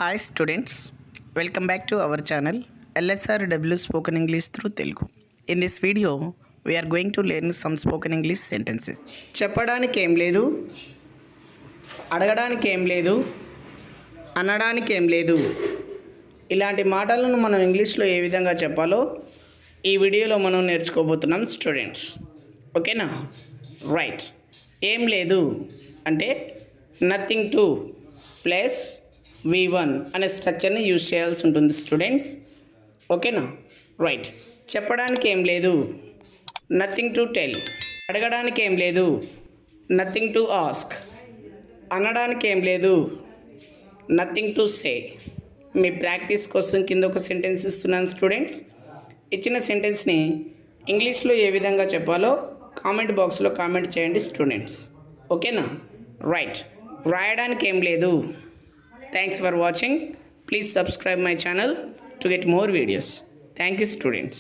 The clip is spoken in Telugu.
Hi students, welcome back to our channel LSRW Spoken English through Telugu. In this video, we are going to learn some spoken English sentences. చెప్పడానికి ఏం లేదు, అడగడానికి ఏం లేదు, అనడానికి ఏం లేదు. ఇలాంటి మాటలను మనం ఇంగ్లీష్లో ఏ విధంగా చెప్పాలో ఈ వీడియోలో మనం నేర్చుకోబోతున్నాం స్టూడెంట్స్. ఓకేనా? రైట్. ఏం లేదు అంటే నథింగ్ టు ప్లస్ V1 అనే స్ట్రక్చర్ని యూజ్ చేయాల్సి ఉంటుంది స్టూడెంట్స్. ఓకేనా? రైట్. చెప్పడానికి ఏం లేదు, నథింగ్ టు టెల్. అడగడానికి ఏం లేదు, నథింగ్ టు ఆస్క్. అనడానికి ఏం లేదు, nothing to say. Me practice కోసం కింద ఒక సెంటెన్స్ ఇస్తున్నాను స్టూడెంట్స్. ఇచ్చిన సెంటెన్స్ని ఇంగ్లీష్లో ఏ విధంగా చెప్పాలో కామెంట్ బాక్స్లో కామెంట్ చేయండి స్టూడెంట్స్. ఓకేనా? రైట్. రాయడానికి ఏం లేదు. Thanks for watching. Please subscribe my channel to get more videos. Thank you students.